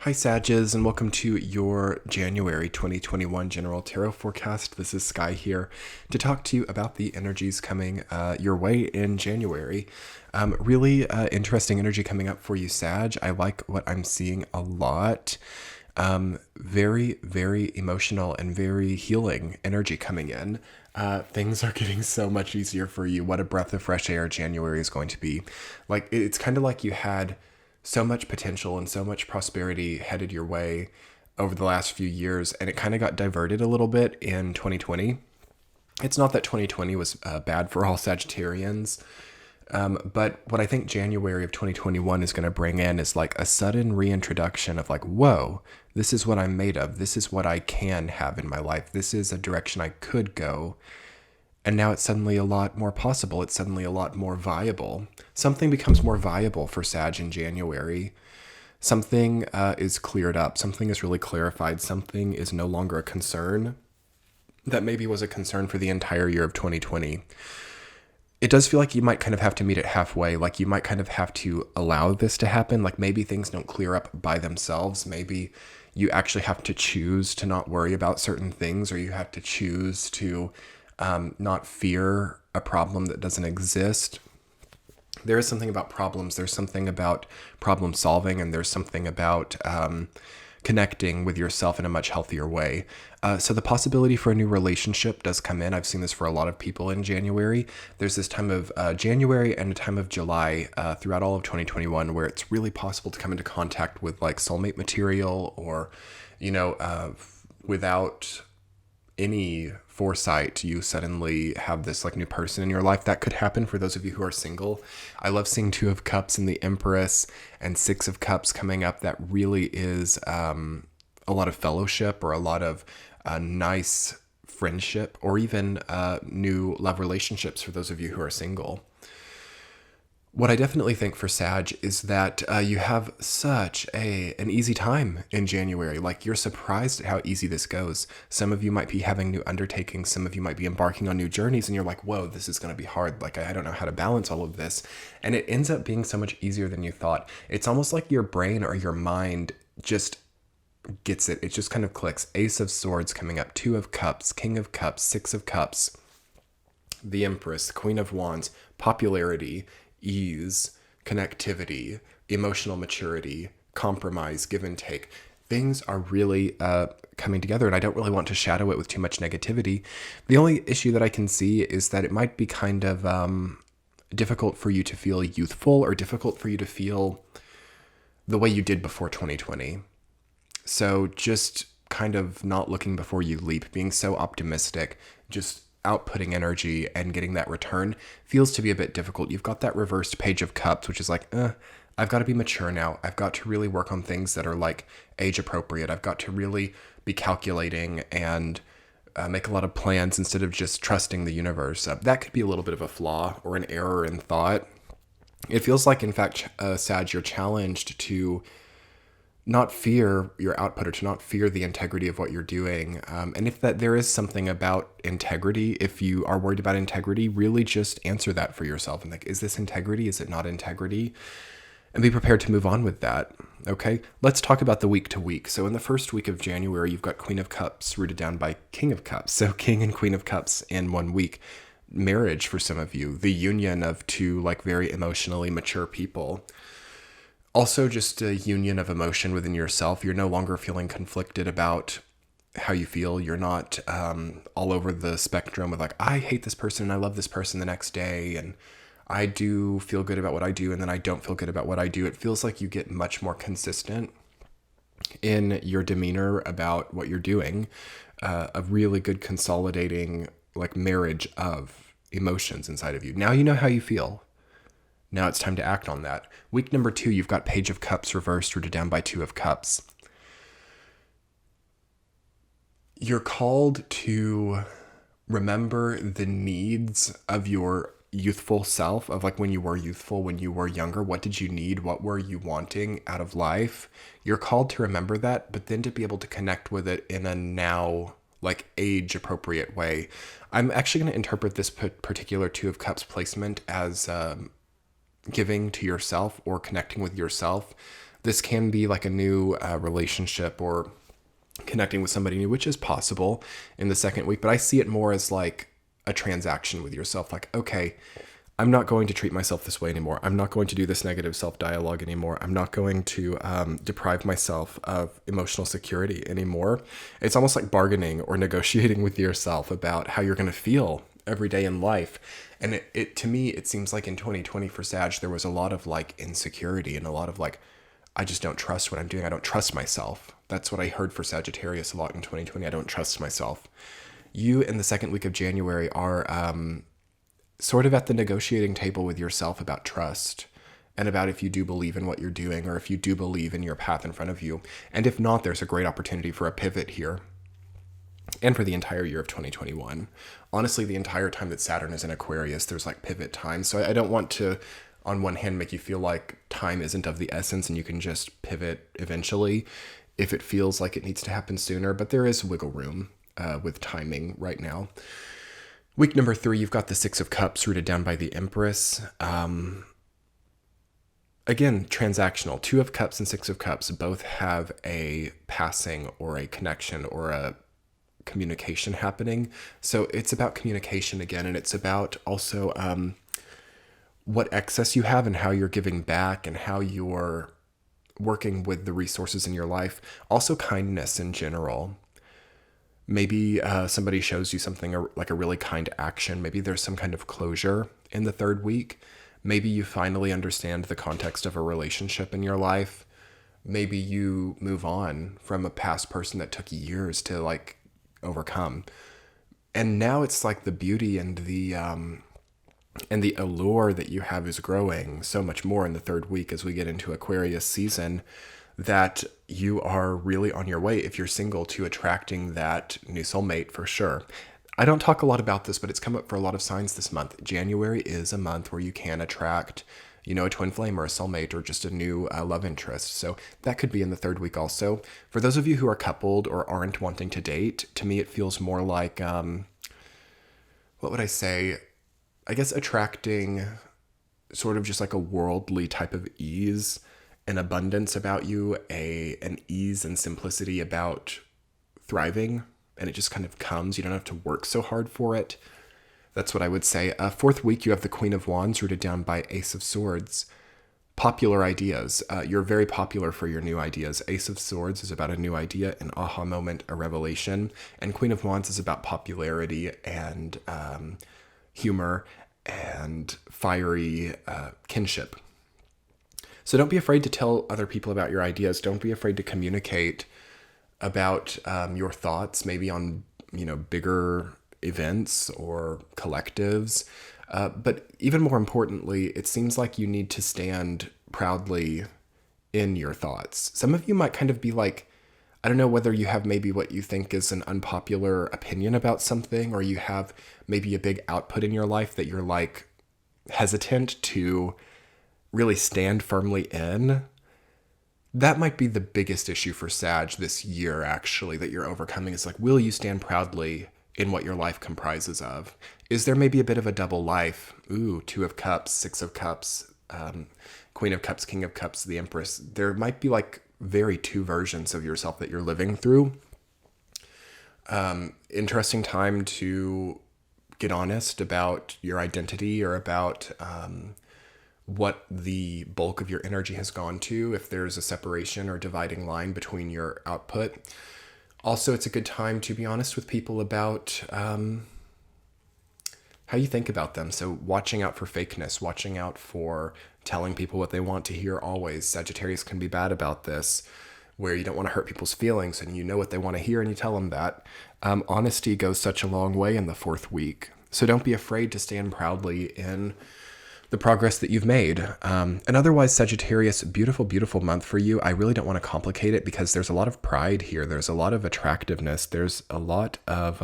Hi Sages, and welcome to your January 2021 General Tarot Forecast. This is Sky here to talk to you about the energies coming your way in January. Really interesting energy coming up for you, Sag. I like what I'm seeing a lot. Very, very emotional and very healing energy coming in. Things are getting so much easier for you. What a breath of fresh air January is going to be. Like, it's kind of like you had so much potential and so much prosperity headed your way over the last few years, and it kind of got diverted a little bit in 2020. It's not that 2020 was bad for all Sagittarians, but what I think January of 2021 is going to bring in is like a sudden reintroduction of like, whoa, this is what I'm made of. This is what I can have in my life. This is a direction I could go. And now it's suddenly a lot more possible. It's suddenly a lot more viable. Something becomes more viable for Sag in January. Something is cleared up. Something is really clarified. Something is no longer a concern that maybe was a concern for the entire year of 2020. It does feel like you might kind of have to meet it halfway. Like you might kind of have to allow this to happen. Like maybe things don't clear up by themselves. Maybe you actually have to choose to not worry about certain things, or you have to choose to not fear a problem that doesn't exist. There is something about problems. There's something about problem solving, and there's something about connecting with yourself in a much healthier way. So the possibility for a new relationship does come in. I've seen this for a lot of people in January. There's this time of January and a time of July throughout all of 2021 where it's really possible to come into contact with like soulmate material, or, without any foresight, you suddenly have this like new person in your life. That could happen for those of you who are single. I love seeing Two of Cups and the Empress and Six of Cups coming up. That really is a lot of fellowship, or a lot of nice friendship, or even new love relationships for those of you who are single. What I definitely think for Sag is that you have such an easy time in January. Like, you're surprised at how easy this goes. Some of you might be having new undertakings. Some of you might be embarking on new journeys, and you're like, whoa, this is going to be hard. Like, I don't know how to balance all of this. And it ends up being so much easier than you thought. It's almost like your brain or your mind just gets it. It just kind of clicks. Ace of Swords coming up, Two of Cups, King of Cups, Six of Cups, the Empress, Queen of Wands, popularity, ease, connectivity, emotional maturity, compromise, give and take. Things are really coming together, and I don't really want to shadow it with too much negativity. The only issue that I can see is that it might be kind of difficult for you to feel youthful, or difficult for you to feel the way you did before 2020. So just kind of not looking before you leap, being so optimistic, just outputting energy and getting that return feels to be a bit difficult. You've got that reversed Page of Cups, which is like, I've got to be mature now. I've got to really work on things that are like age appropriate. I've got to really be calculating and make a lot of plans instead of just trusting the universe. That could be a little bit of a flaw or an error in thought. It feels like, in fact, Sag, you're challenged to not fear your output, or to not fear the integrity of what you're doing. And if that there is something about integrity, if you are worried about integrity, really just answer that for yourself. And like, is this integrity? Is it not integrity? And be prepared to move on with that. Okay, let's talk about the week to week. So in the first week of January, you've got Queen of Cups rooted down by King of Cups. So King and Queen of Cups in 1 week. Marriage for some of you, the union of two like very emotionally mature people. Also, just a union of emotion within yourself. You're no longer feeling conflicted about how you feel. You're not all over the spectrum with like, I hate this person and I love this person the next day, and I do feel good about what I do and then I don't feel good about what I do. It feels like you get much more consistent in your demeanor about what you're doing. A really good consolidating like marriage of emotions inside of you. Now you know how you feel. Now it's time to act on that. Week number 2, you've got Page of Cups reversed, rooted down by Two of Cups. You're called to remember the needs of your youthful self, of like when you were youthful, when you were younger. What did you need? What were you wanting out of life? You're called to remember that, but then to be able to connect with it in a now like age appropriate way. I'm actually going to interpret this particular Two of Cups placement as giving to yourself or connecting with yourself This can be like a new relationship or connecting with somebody new, which is possible in the second week. But I see it more as like a transaction with yourself. Like, okay, I'm not going to treat myself this way anymore. I'm not going to do this negative self-dialogue anymore. I'm not going to deprive myself of emotional security anymore. It's almost like bargaining or negotiating with yourself about how you're going to feel every day in life. And it to me, it seems like in 2020 for Sag, there was a lot of like insecurity and a lot of like, I just don't trust what I'm doing. I don't trust myself. That's what I heard for Sagittarius a lot in 2020. I don't trust myself. You in the second week of January are sort of at the negotiating table with yourself about trust and about if you do believe in what you're doing or if you do believe in your path in front of you. And if not, there's a great opportunity for a pivot here and for the entire year of 2021. Honestly, the entire time that Saturn is in Aquarius, there's like pivot time. So I don't want to, on one hand, make you feel like time isn't of the essence and you can just pivot eventually if it feels like it needs to happen sooner. But there is wiggle room with timing right now. Week number 3, you've got the Six of Cups rooted down by the Empress. Again, transactional. 2 of Cups and 6 of Cups both have a passing or a connection or a communication happening. So it's about communication again, and it's about also what excess you have and how you're giving back and how you're working with the resources in your life. Also kindness in general. Maybe somebody shows you something like a really kind action. Maybe there's some kind of closure in the third week. Maybe you finally understand the context of a relationship in your life. Maybe you move on from a past person that took years to like overcome. And now it's like the beauty and the allure that you have is growing so much more in the third week as we get into Aquarius season, that you are really on your way, if you're single, to attracting that new soulmate for sure. I don't talk a lot about this, but it's come up for a lot of signs this month. January is a month where you can attract, a twin flame or a soulmate or just a new love interest. So that could be in the third week also. For those of you who are coupled or aren't wanting to date, to me it feels more like, what would I say? I guess attracting sort of just like a worldly type of ease, an abundance about you, an ease and simplicity about thriving, and it just kind of comes. You don't have to work so hard for it. That's what I would say. Fourth week, you have the Queen of Wands rooted down by Ace of Swords. Popular ideas. You're very popular for your new ideas. Ace of Swords is about a new idea, an aha moment, a revelation. And Queen of Wands is about popularity and humor and fiery kinship. So don't be afraid to tell other people about your ideas. Don't be afraid to communicate about your thoughts, maybe on, bigger events or collectives. But even more importantly, it seems like you need to stand proudly in your thoughts. Some of you might kind of be like, I don't know whether you have maybe what you think is an unpopular opinion about something, or you have maybe a big output in your life that you're like hesitant to really stand firmly in. That might be the biggest issue for Sag this year, actually, that you're overcoming. Is like, will you stand proudly in what your life comprises of? Is there maybe a bit of a double life? Ooh, 2 of Cups, 6 of Cups, Queen of Cups, King of Cups, the Empress. There might be like very 2 versions of yourself that you're living through. Interesting time to get honest about your identity or about what the bulk of your energy has gone to, if there's a separation or dividing line between your output. Also, it's a good time to be honest with people about how you think about them. So watching out for fakeness, watching out for telling people what they want to hear always. Sagittarius can be bad about this, where you don't want to hurt people's feelings and you know what they want to hear and you tell them that. Honesty goes such a long way in the fourth week. So don't be afraid to stand proudly in the progress that you've made. And otherwise, Sagittarius, beautiful, beautiful month for you. I really don't want to complicate it because there's a lot of pride here. There's a lot of attractiveness. There's a lot of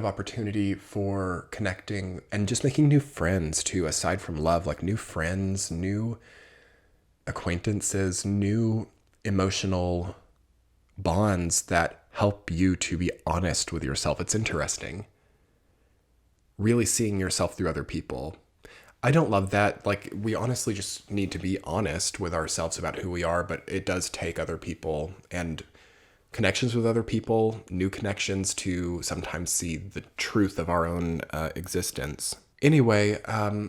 opportunity for connecting and just making new friends too, aside from love, like new friends, new acquaintances, new emotional bonds that help you to be honest with yourself. It's interesting. Really seeing yourself through other people. I don't love that. Like, we honestly just need to be honest with ourselves about who we are, but it does take other people and connections with other people, new connections, to sometimes see the truth of our own existence. Anyway,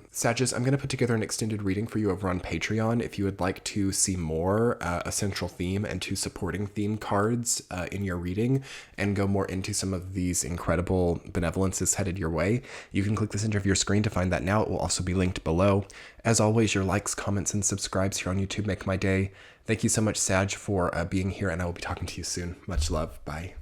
Sagittarius, I'm going to put together an extended reading for you over on Patreon. If you would like to see more a central theme and two supporting theme cards in your reading and go more into some of these incredible benevolences headed your way, you can click the center of your screen to find that now. It will also be linked below. As always, your likes, comments, and subscribes here on YouTube make my day. Thank you so much, Sag, for being here, and I will be talking to you soon. Much love. Bye.